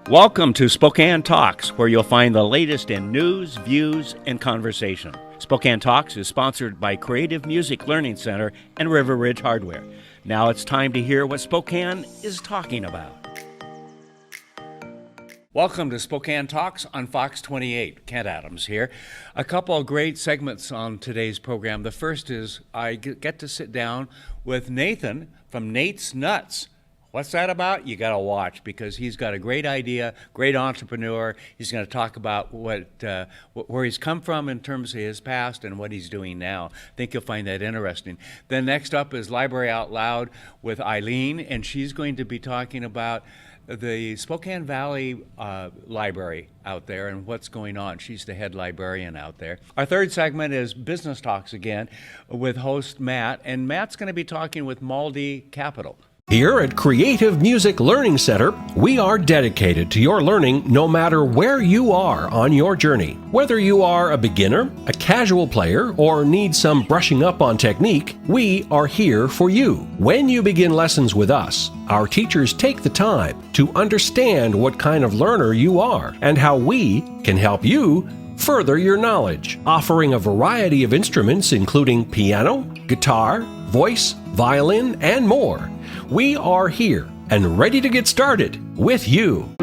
Welcome to Spokane Talks, where you'll find the latest in news, views, and conversation. Spokane Talks is sponsored by Creative Music Learning Center and River Ridge Hardware. Now it's time to hear what Spokane is talking about. Welcome to Spokane Talks on Fox 28. Kent Adams here. A couple of great segments on today's program. The first is I get to sit down with Nathan from Nate's Nuts. What's that about? You got to watch, because he's got a great idea, great entrepreneur. He's going to talk about where he's come from in terms of his past and what he's doing now. I think you'll find that interesting. Then next up is Library Out Loud with Aileen, and she's going to be talking about the Spokane Valley Library out there and what's going on. She's the head librarian out there. Our third segment is Business Talks again with host Matt, and Matt's going to be talking with Malde Capital. Here at Creative Music Learning Center, we are dedicated to your learning no matter where you are on your journey. Whether you are a beginner, a casual player, or need some brushing up on technique, we are here for you. When you begin lessons with us, our teachers take the time to understand what kind of learner you are and how we can help you further your knowledge, offering a variety of instruments including piano, guitar, voice, violin, and more. We are here and ready to get started with you.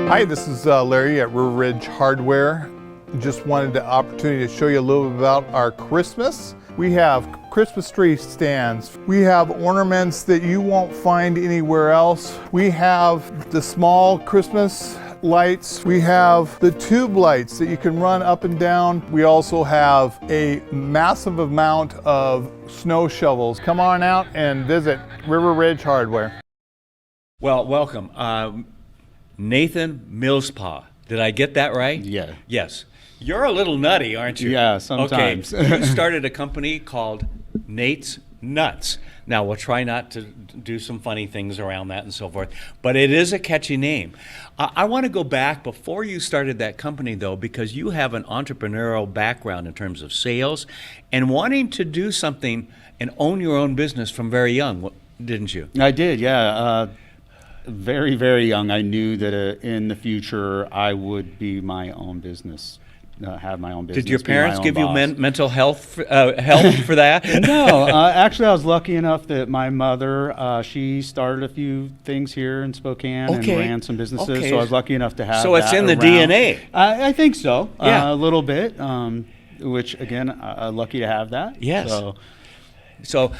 Hi, this is Larry at River Ridge Hardware. Just wanted the opportunity to show you a little bit about our Christmas. We have Christmas tree stands. We have ornaments that you won't find anywhere else. We have the small Christmas lights. We have the tube lights that you can run up and down. We also have a massive amount of snow shovels. Come on out and visit River Ridge Hardware. Well, welcome. Nathan Millspaw. Did I get that right? Yeah. Yes. You're a little nutty, aren't you? Yeah, sometimes. Okay. You started a company called Nate's Nuts. Now, we'll try not to do some funny things around that and so forth, but it is a catchy name. I want to go back before you started that company, though, because you have an entrepreneurial background in terms of sales and wanting to do something and own your own business from very young, didn't you? I did, yeah. Very, very young, I knew that in the future I would be my own business. Have my own business. Did your parents give boss. you mental health help for that? No, actually I was lucky enough that my mother, she started a few things here in Spokane and ran some businesses, so I was lucky enough to have So it's in the around. DNA. I think so, yeah. A little bit, which again, lucky to have that. Yes. So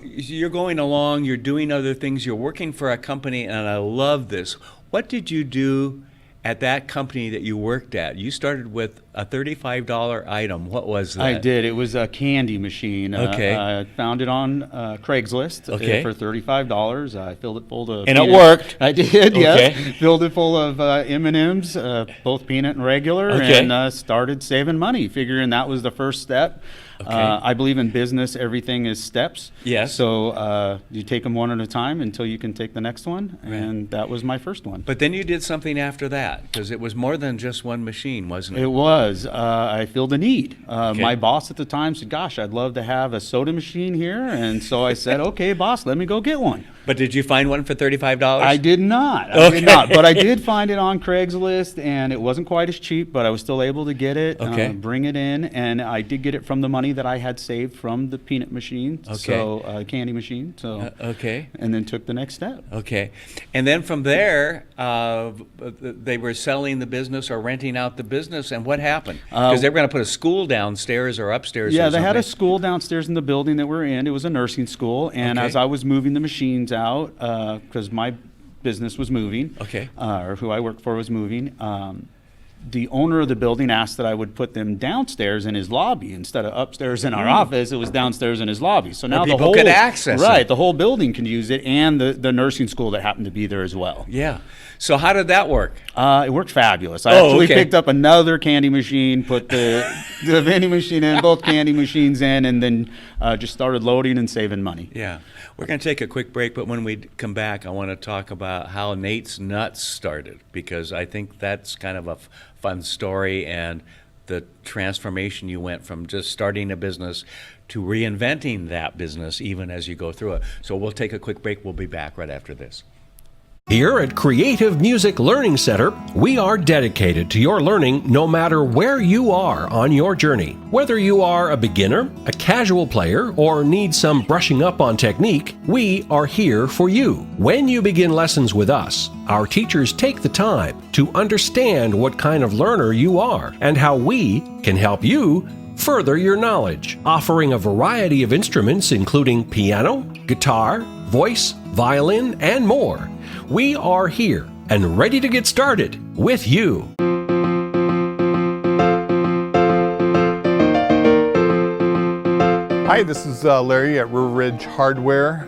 you're going along, you're doing other things, you're working for a company, and I love this. What did you do at that company that you worked at? You started with a $35 item. What was that? I did. It was a candy machine. Okay. I found it on Craigslist for $35. I filled it full of And peanut. it worked. I did, Okay. yes. Filled it full of M&Ms, both peanut and regular, Okay. and started saving money, figuring that was the first step. Okay. I believe in business, everything is steps. Yes. So you take them one at a time until you can take the next one, and that was my first one. But then you did something after that, because it was more than just one machine, wasn't it? It was. I filled a need. Okay. My boss at the time said, gosh, I'd love to have a soda machine here. And so I said, okay, boss, let me go get one. But did you find one for $35? I did not. Okay. I did not. But I did find it on Craigslist, and it wasn't quite as cheap, but I was still able to get it, Okay. bring it in. And I did get it from the money that I had saved from the peanut machine, so candy machine. So Okay. and then took the next step. Okay. And then from there, they were selling the business or renting out the business, and what happened? Because they were going to put a school downstairs or upstairs Yeah, or they had a something. school downstairs in the building that we're in. It was a nursing school, and Okay. as I was moving the machines out, because my business was moving, Okay. Or who I worked for was moving, the owner of the building asked that I would put them downstairs in his lobby instead of upstairs in our office. It was downstairs in his lobby. So now the people whole could access it. the whole building can use it, and the nursing school that happened to be there as well. Yeah. So how did that work? It worked fabulous. I actually okay. picked up another candy machine, put the vending machine in, both candy machines in, and then just started loading and saving money. Yeah. We're going to take a quick break, but when we come back, I want to talk about how Nate's Nuts started, because I think that's kind of a fun story, and the transformation you went from just starting a business to reinventing that business even as you go through it. So we'll take a quick break. We'll be back right after this. Here at Creative Music Learning Center, we are dedicated to your learning no matter where you are on your journey. Whether you are a beginner, a casual player, or need some brushing up on technique, we are here for you. When you begin lessons with us, our teachers take the time to understand what kind of learner you are and how we can help you further your knowledge, offering a variety of instruments including piano, guitar, voice, violin, and more. We are here and ready to get started with you. Hi, this is Larry at River Ridge Hardware.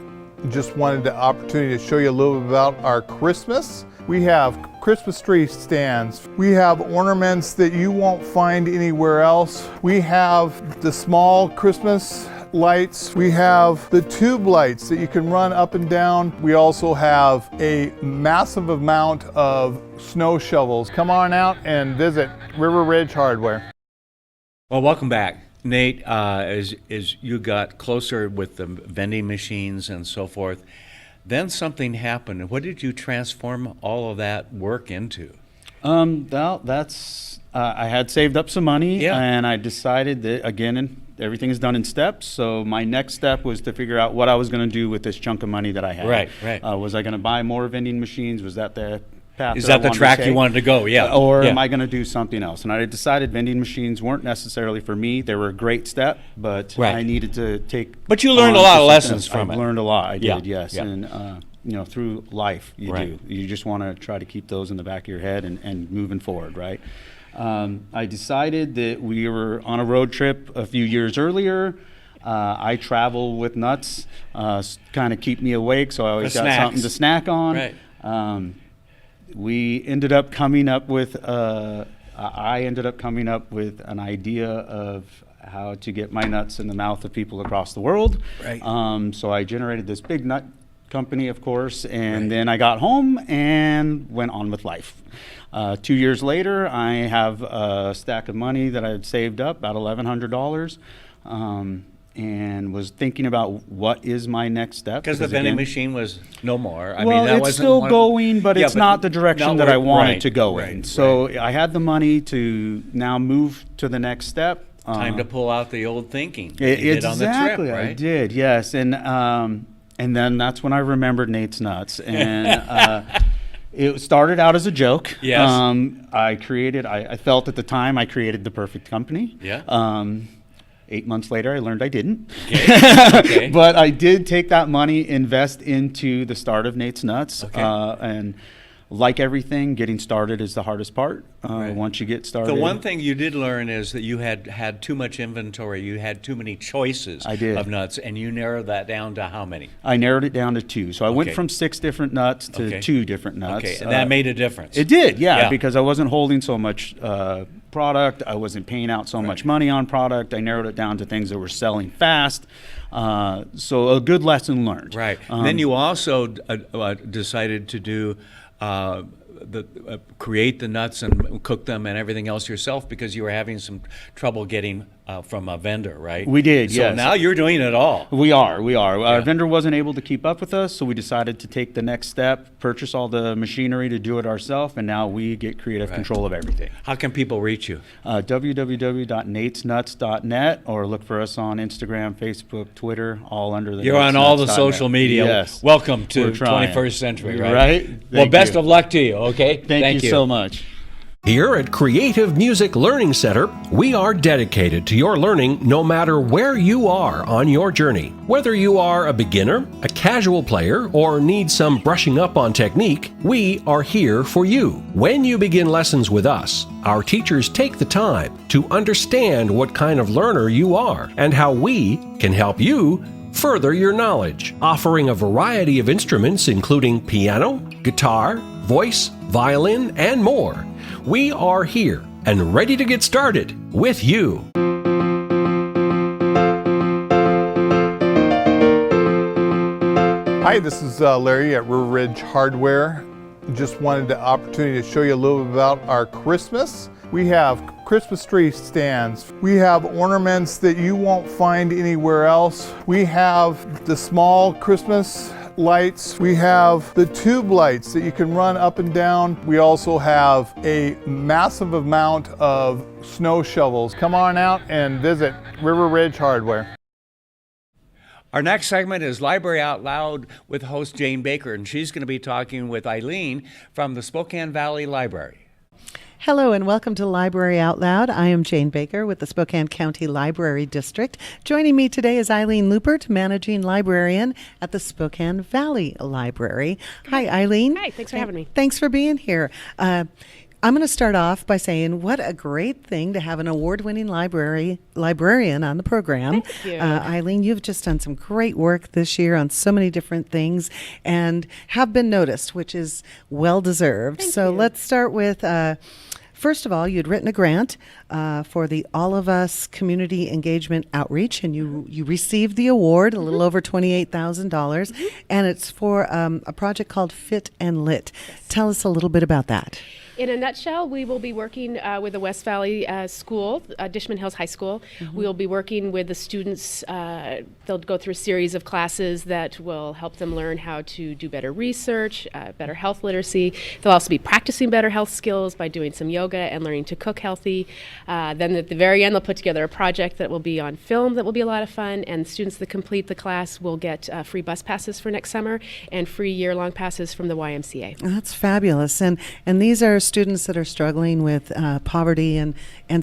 Just wanted the opportunity to show you a little bit about our Christmas. We have Christmas tree stands. We have ornaments that you won't find anywhere else. We have the small Christmas lights. We have the tube lights that you can run up and down. We also have a massive amount of snow shovels. Come on out and visit River Ridge Hardware. Well, welcome back. Nate, as you got closer with the vending machines and so forth, then something happened. What did you transform all of that work into? Well, that's I had saved up some money, Yeah. and I decided that again, everything is done in steps. So my next step was to figure out what I was going to do with this chunk of money that I had. Right. Was I going to buy more vending machines? Was that the path? Is I that the wanted to track you take? wanted to go? Yeah. Or Yeah. am I going to do something else? And I decided vending machines weren't necessarily for me. They were a great step, but Right. I needed to take. But you learned on a lot to of lessons something else. from I it. learned a lot. I Yeah, did, yes. yeah. And through life, you Right. do. You just want to try to keep those in the back of your head and moving forward, right? I decided that we were on a road trip a few years earlier. I travel with nuts, kind of keep me awake, so I always The got snacks. something to snack on. Right. We ended up coming up with, I ended up coming up with an idea of how to get my nuts in the mouth of people across the world. Right. So I generated this big nut company, of course, and Right. then I got home and went on with life. 2 years later, I have a stack of money that I had saved up, about $1,100, and was thinking about what is my next step. Because the vending again, machine was no more. I well, mean, that it's wasn't still one- going, but Yeah, it's not the direction not that where- I wanted right, to go right, in. So right. I had the money to now move to the next step. Time to pull out the old thinking I- you did on the trip, exactly, I right? did, yes, and then that's when I remembered Nate's Nuts, and it started out as a joke. Yes. I felt at the time I created the perfect company. Yeah. 8 months later, I learned I didn't. Okay. But I did take that money, invest into the start of Nate's Nuts, Okay. and like everything, getting started is the hardest part. Right. Once you get started, The one thing you did learn is that you had too much inventory. You had too many choices I did. of nuts, and you narrowed that down to how many? I narrowed it down to 2. So I went Okay. from 6 different nuts to Okay. 2 different nuts. Okay, and that made a difference. It did, yeah, Yeah. because I wasn't holding so much product. I wasn't paying out so much money on product. I narrowed it down to things that were selling fast. So a good lesson learned. Right. Then you also decided to do create the nuts and cook them and everything else yourself because you were having some trouble getting from a vendor, right? We did, so yes. now you're doing it all. We are. Our Yeah. vendor wasn't able to keep up with us, so we decided to take the next step, purchase all the machinery to do it ourselves, and now we get creative control of everything. How can people reach you? www.natesnuts.net, or look for us on Instagram, Facebook, Twitter, all under the You're on all the natesnuts.net. social media. Yes. Welcome to We're trying. 21st century, right? Right? Well, Thank best you. of luck to you, okay? Thank you so much. Here at Creative Music Learning Center, we are dedicated to your learning no matter where you are on your journey. Whether you are a beginner, a casual player, or need some brushing up on technique, we are here for you. When you begin lessons with us, our teachers take the time to understand what kind of learner you are and how we can help you further your knowledge, offering a variety of instruments including piano, guitar, voice, violin, and more. We are here and ready to get started with you. Hi, this is Larry at River Ridge Hardware. Just wanted the opportunity to show you a little bit about our Christmas. We have Christmas tree stands. We have ornaments that you won't find anywhere else. We have the small Christmas lights. We have the tube lights that you can run up and down. We also have a massive amount of snow shovels. Come on out and visit River Ridge Hardware. Our next segment is Library Out Loud with host Jane Baker, and she's going to be talking with Aileen from the Spokane Valley Library. Hello and welcome to Library Out Loud. I am Jane Baker with the Spokane County Library District. Joining me today is Aileen Luppert, Managing Librarian at the Spokane Valley Library. Hi, Aileen. Hi, thanks for having me. Thanks for being here. I'm going to start off by saying what a great thing to have an award-winning librarian on the program. Thank you. Aileen, you've just done some great work this year on so many different things and have been noticed, which is well-deserved. Thank So you. let's start with... First of all, you'd written a grant for the All of Us Community Engagement Outreach, and you received the award, a little over $28,000, and it's for a project called Fit and Lit. Tell us a little bit about that. In a nutshell, we will be working with the West Valley School, Dishman Hills High School. We will be working with the students. They'll go through a series of classes that will help them learn how to do better research, better health literacy. They'll also be practicing better health skills by doing some yoga and learning to cook healthy. Then at the very end, they'll put together a project that will be on film that will be a lot of fun, and students that complete the class will get free bus passes for next summer and free year-long passes from the YMCA. That's fabulous. And these are students that are struggling with poverty and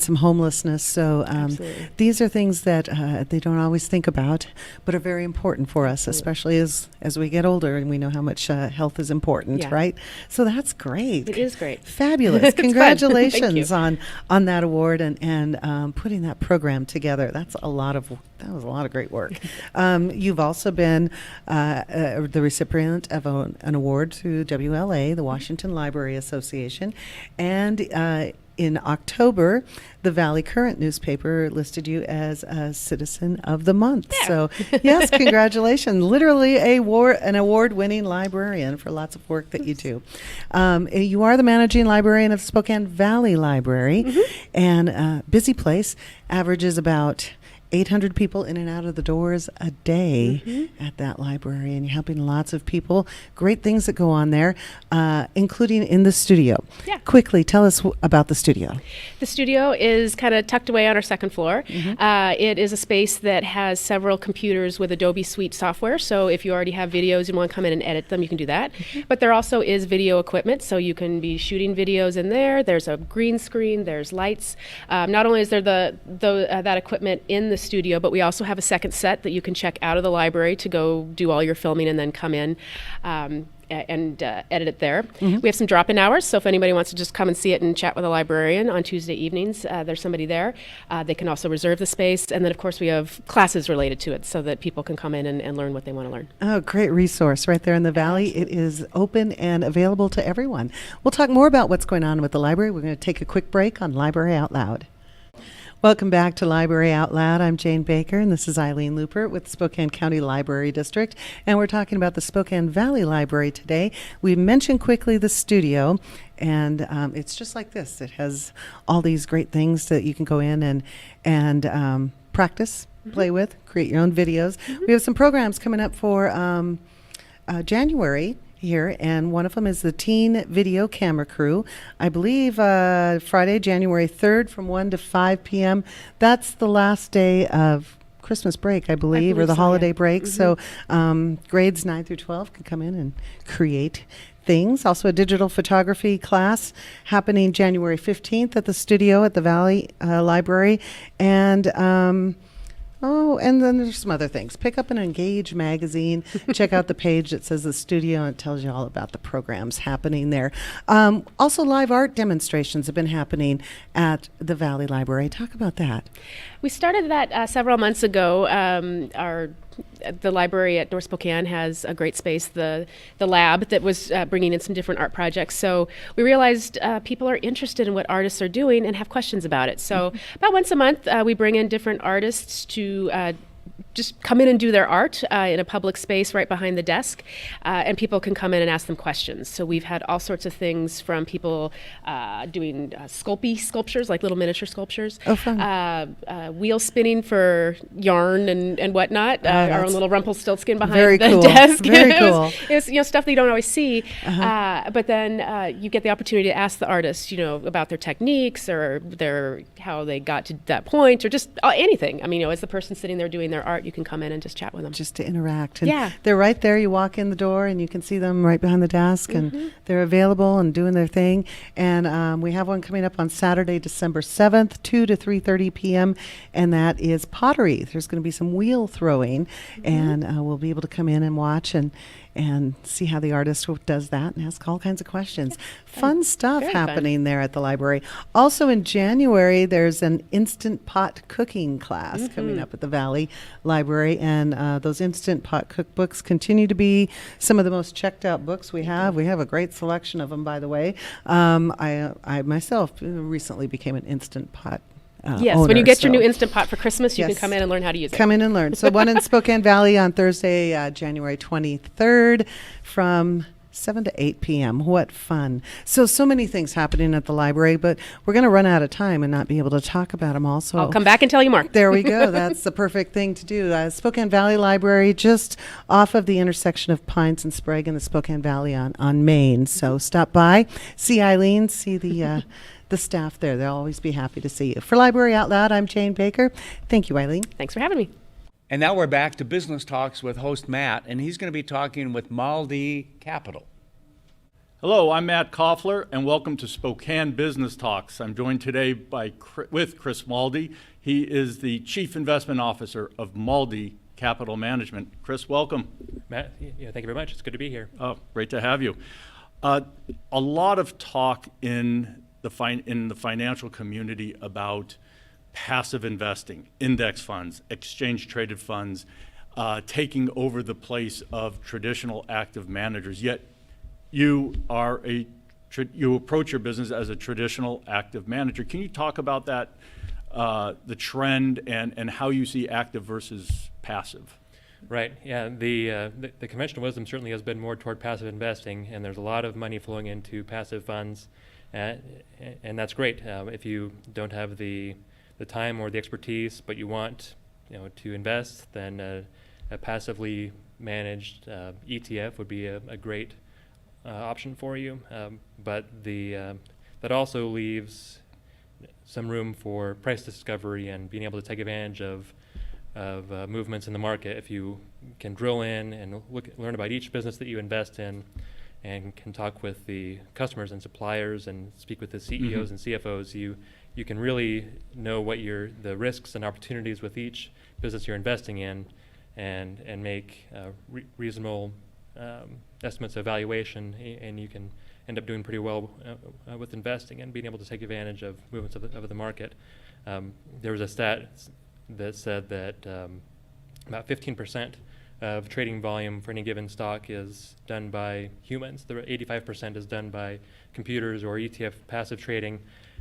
some homelessness. So Absolutely. these are things that they don't always think about, but are very important for us, especially as we get older and we know how much health is important, Yeah. right? So that's great. It is great. Fabulous. It's fun. Congratulations Thank on that award and putting that program together. That was a lot of great work. You've also been the recipient of an award through WLA, the Washington Library Association, and in October, the Valley Current newspaper listed you as a Citizen of the Month. Yeah. So, yes, congratulations. Literally an award-winning librarian for lots of work that you do. You are the managing librarian of Spokane Valley Library, and busy place, averages about 800 people in and out of the doors a day at that library, and you're helping lots of people. Great things that go on there, including in the studio. Yeah. Quickly, tell us about the studio. The studio is kind of tucked away on our second floor. It is a space that has several computers with Adobe Suite software. So if you already have videos and want to come in and edit them, you can do that. But there also is video equipment, so you can be shooting videos in there. There's a green screen. There's lights. Not only is there that equipment in the studio, but we also have a second set that you can check out of the library to go do all your filming and then come in and edit it there. We have some drop-in hours, so if anybody wants to just come and see it and chat with a librarian on Tuesday evenings, there's somebody there. They can also reserve the space, and then of course we have classes related to it so that people can come in and learn what they want to learn. Oh, great resource right there in the Valley. It is open and available to everyone. We'll talk more about what's going on with the library. We're going to take a quick break on Library Out Loud. Welcome back to Library Out Loud. I'm Jane Baker, and this is Aileen Luppert with the Spokane County Library District, and we're talking about the Spokane Valley Library today. We mentioned quickly the studio, and it's just like this. It has all these great things that you can go in and practice, play with, create your own videos. We have some programs coming up for January here, and one of them is the Teen Video Camera Crew. I believe Friday, January 3rd from 1 to 5 p.m. That's the last day of Christmas break, I believe, or the so, holiday yeah. break. So grades 9 through 12 can come in and create things. Also a digital photography class happening January 15th at the studio at the Valley Library. And then there's some other things. Pick up an Engage magazine. Check out the page that says the studio, and it tells you all about the programs happening there. Also, live art demonstrations have been happening at the Valley Library. Talk about that. We started that several months ago. The library at North Spokane has a great space, the lab that was bringing in some different art projects. So we realized people are interested in what artists are doing and have questions about it. So about once a month, we bring in different artists to just come in and do their art in a public space right behind the desk, and people can come in and ask them questions. So we've had all sorts of things from people doing sculptures, like little miniature sculptures. Oh, fun. Wheel spinning for yarn and whatnot. Our own little Rumpelstiltskin behind very the cool. desk. Very It was- cool. It's stuff that you don't always see. But then you get the opportunity to ask the artists, about their techniques or how they got to that point, or just anything. I mean, as the person sitting there doing their art, you can come in and just chat with them. Just to interact. And Yeah. they're right there. You walk in the door and you can see them right behind the desk, and they're available and doing their thing. And we have one coming up on Saturday, December 7th, 2 to 3:30 p.m., and that is pottery. There's going to be some wheel throwing, and we'll be able to come in and watch and see how the artist does that and ask all kinds of questions. Fun stuff Very fun. happening there at the library. Also in January, there's an Instant Pot cooking class coming up at the Valley Library, and those Instant Pot cookbooks continue to be some of the most checked out books we have. We have a great selection of them, by the way. I myself recently became an Instant Pot Yes, owner, when you get your so new Instant Pot for Christmas, you can Yes. come in and learn how to use it. come in and learn. So one in Spokane Valley on Thursday, January 23rd from 7 to 8 p.m. What fun. So many things happening at the library, but we're going to run out of time and not be able to talk about them all. So I'll come back and tell you more. there we go. That's the perfect thing to do. Spokane Valley Library, just off of the intersection of Pines and Sprague in the Spokane Valley on Main. So stop by, see Aileen, see the staff there. They'll always be happy to see you. For Library Out Loud, I'm Jane Baker. Thank you, Aileen. Thanks for having me. And now we're back to Business Talks with host Matt, and he's going to be talking with Malde Capital. Hello, I'm Matt Kaufler, and welcome to Spokane Business Talks. I'm joined today with Chris Malde. He is the Chief Investment Officer of Malde Capital Management. Chris, welcome. Matt, thank you very much. It's good to be here. Oh, great to have you. A lot of talk in the financial community about passive investing, index funds, exchange-traded funds, taking over the place of traditional active managers. Yet you approach your business as a traditional active manager. Can you talk about that, the trend, and how you see active versus passive? Right. Yeah. The conventional wisdom certainly has been more toward passive investing, and there's a lot of money flowing into passive funds, and that's great. If you don't have the time or the expertise, but you want to invest, then a passively managed ETF would be a great option for you. But that also leaves some room for price discovery and being able to take advantage of movements in the market. If you can drill in and learn about each business that you invest in, and can talk with the customers and suppliers and speak with the CEOs and CFOs, you can really know what the risks and opportunities with each business you're investing in, and make reasonable estimates of valuation, and you can end up doing pretty well with investing and being able to take advantage of movements of the market. There was a stat that said that about 15% of trading volume for any given stock is done by humans. The 85% is done by computers or ETF passive trading.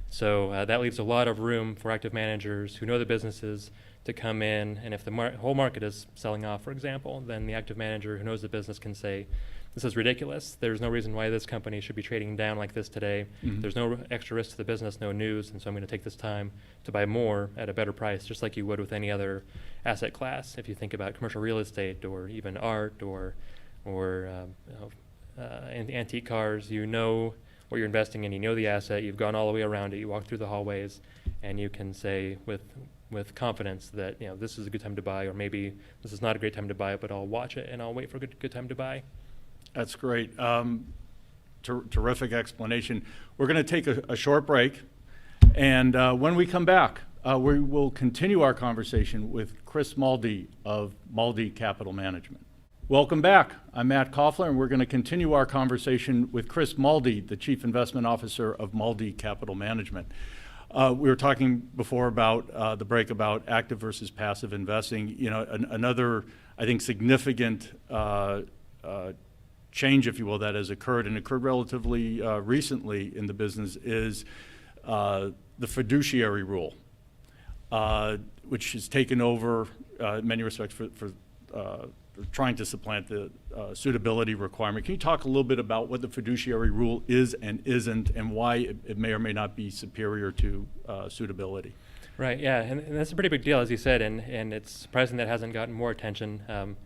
So that leaves a lot of room for active managers who know the businesses to come in, and if the whole market is selling off, for example, then the active manager who knows the business can say, this is ridiculous. There's no reason why this company should be trading down like this today. There's no extra risk to the business, no news, and so I'm going to take this time to buy more at a better price, just like you would with any other asset class. If you think about commercial real estate or even art or antique cars, you know what you're investing in, you know the asset, you've gone all the way around it, you walk through the hallways, and you can say with confidence that this is a good time to buy, or maybe this is not a great time to buy it, but I'll watch it and I'll wait for a good time to buy. That's great. Terrific explanation. We're going to take a short break, and when we come back, we will continue our conversation with Chris Malde of Malde Capital Management. Welcome back. I'm Matt Kaufler, and we're going to continue our conversation with Chris Malde, the Chief Investment Officer of Malde Capital Management. We were talking before about the break about active versus passive investing. Another, I think, significant change, if you will, that has occurred, and occurred relatively recently in the business, is the fiduciary rule, which has taken over in many respects, for trying to supplant the suitability requirement. Can you talk a little bit about what the fiduciary rule is and isn't, and why it may or may not be superior to suitability? Right, yeah, and that's a pretty big deal, as you said, and it's surprising that it hasn't gotten more attention.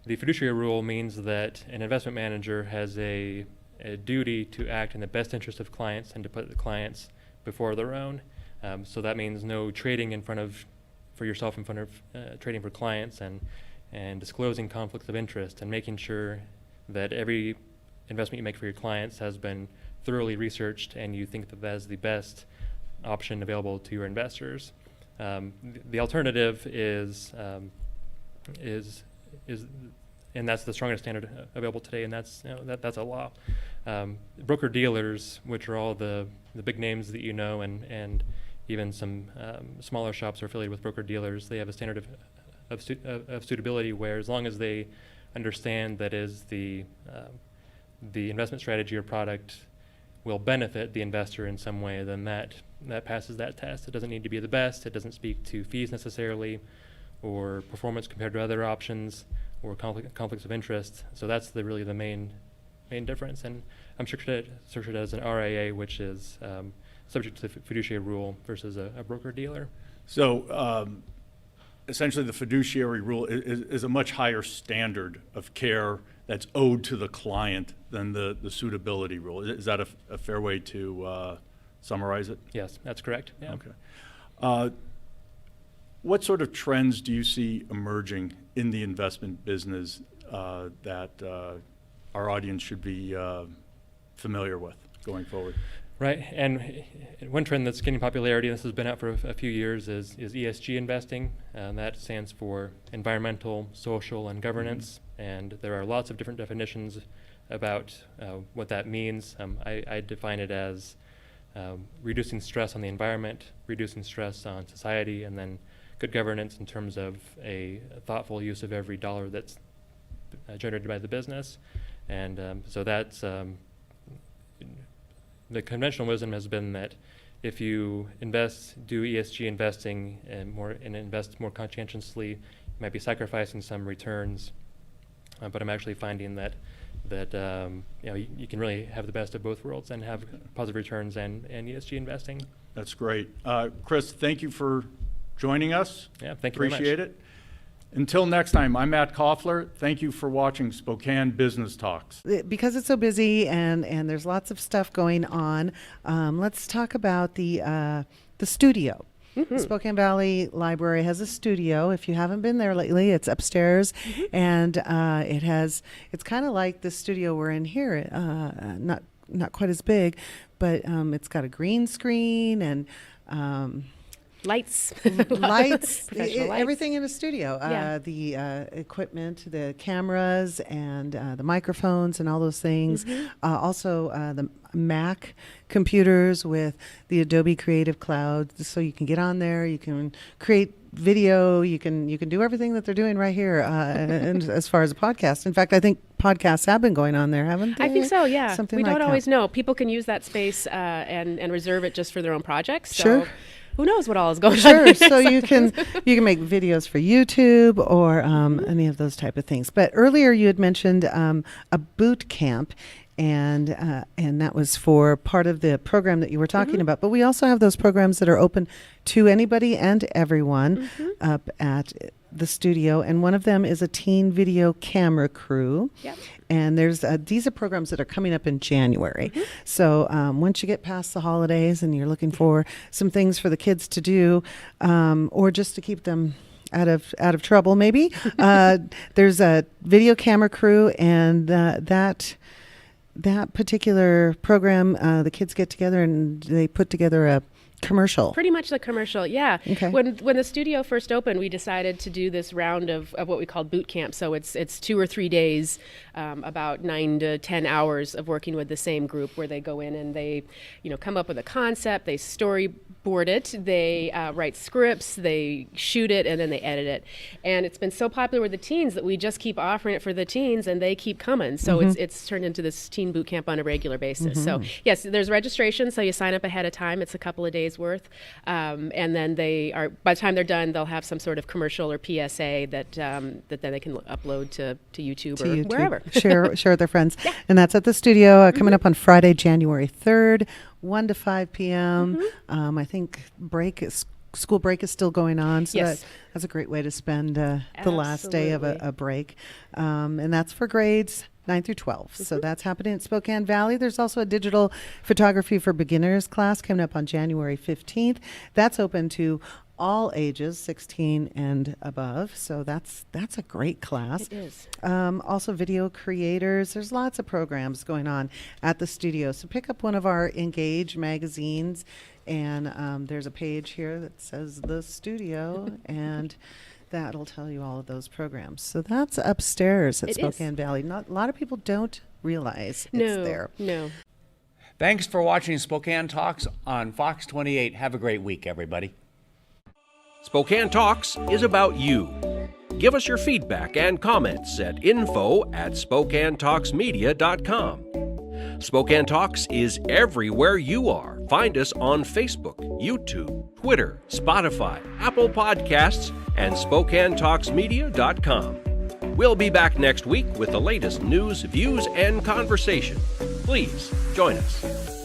The fiduciary rule means that an investment manager has a duty to act in the best interest of clients and to put the clients before their own. So that means no trading for yourself in front of trading for clients, and disclosing conflicts of interest, and making sure that every investment you make for your clients has been thoroughly researched and you think that is the best option available to your investors. The alternative is, and that's the strongest standard available today, and that's that's a law. Broker dealers, which are all the big names that you know, and even some smaller shops are affiliated with broker dealers, they have a standard of suitability where, as long as they understand that is the investment strategy or product will benefit the investor in some way, then that passes that test. It doesn't need to be the best. It doesn't speak to fees necessarily, or performance compared to other options, or conflicts of interest. So that's really the main difference. And I'm structured as an RIA, which is subject to the fiduciary rule, versus a broker dealer. So essentially, the fiduciary rule is a much higher standard of care that's owed to the client than the suitability rule. Is that a fair way to summarize it? Yes, that's correct. Yeah. Okay. What sort of trends do you see emerging in the investment business that our audience should be familiar with going forward? Right, and one trend that's gaining popularity, and this has been out for a few years, is ESG investing. That stands for environmental, social, and governance. And there are lots of different definitions about what that means. I define it as reducing stress on the environment, reducing stress on society, and then good governance in terms of a thoughtful use of every dollar that's generated by the business. And so that's the conventional wisdom has been that if you do ESG investing and invest more conscientiously, you might be sacrificing some returns. But I'm actually finding that you can really have the best of both worlds and have positive returns and ESG investing. That's great. Chris, thank you for joining us. Yeah, thank you very much. Appreciate it. Until next time, I'm Matt Kaufler. Thank you for watching Spokane Business Talks. Because it's so busy and there's lots of stuff going on, let's talk about the studio. Mm-hmm. Spokane Valley Library has a studio. If you haven't been there lately, it's upstairs, and it's kind of like the studio we're in here. Not quite as big, but it's got a green screen and Lights, professional lights, everything in a studio. Yeah. The equipment, the cameras, and the microphones, and all those things. Also, the Mac computers with the Adobe Creative Cloud, so you can get on there. You can create video. You can do everything that they're doing right here. And as far as a podcast, in fact, I think podcasts have been going on there, haven't they? I think so. Yeah. Something we like don't that. always know. People can use that space and reserve it just for their own projects. So Sure. who knows what all is going on? Sure. So you can make videos for YouTube or any of those type of things. But earlier you had mentioned a boot camp, and that was for part of the program that you were talking about. But we also have those programs that are open to anybody and everyone up at the studio, and one of them is a teen video camera crew. Yep. And there's these are programs that are coming up in January. So once you get past the holidays and you're looking for some things for the kids to do, or just to keep them out of trouble, maybe there's a video camera crew, and that particular program, the kids get together and they put together a commercial. Pretty much the commercial, yeah. Okay. When the studio first opened, we decided to do this round of what we called boot camp. So it's 2 or 3 days, about 9 to 10 hours of working with the same group, where they go in and they, come up with a concept, they storyboard it, they write scripts, they shoot it, and then they edit it. And it's been so popular with the teens that we just keep offering it for the teens, and they keep coming. So it's turned into this teen boot camp on a regular basis. So yes, there's registration, so you sign up ahead of time. It's a couple of days days worth. And then by the time they're done, they'll have some sort of commercial or PSA that then they can upload to YouTube or wherever. share with their friends. Yeah. And that's at the studio coming up on Friday, January 3rd, 1 to 5 p.m. I think school break is still going on, so Yes. that's a great way to spend the last day of a break. And that's for grades 9 through 12. So that's happening at Spokane Valley. There's also a digital photography for beginners class coming up on January 15th. That's open to all ages, 16 and above. So that's a great class. It is. Also video creators. There's lots of programs going on at the studio. So pick up one of our Engage magazines, and there's a page here that says the studio, and that'll tell you all of those programs. So that's upstairs at It is. Spokane Valley. A lot of people don't realize it's there. No. Thanks for watching Spokane Talks on Fox 28. Have a great week, everybody. Spokane Talks is about you. Give us your feedback and comments at info@SpokaneTalksMedia.com. Spokane Talks is everywhere you are. Find us on Facebook, YouTube, Twitter, Spotify, Apple Podcasts, and SpokaneTalksMedia.com. We'll be back next week with the latest news, views, and conversation. Please join us.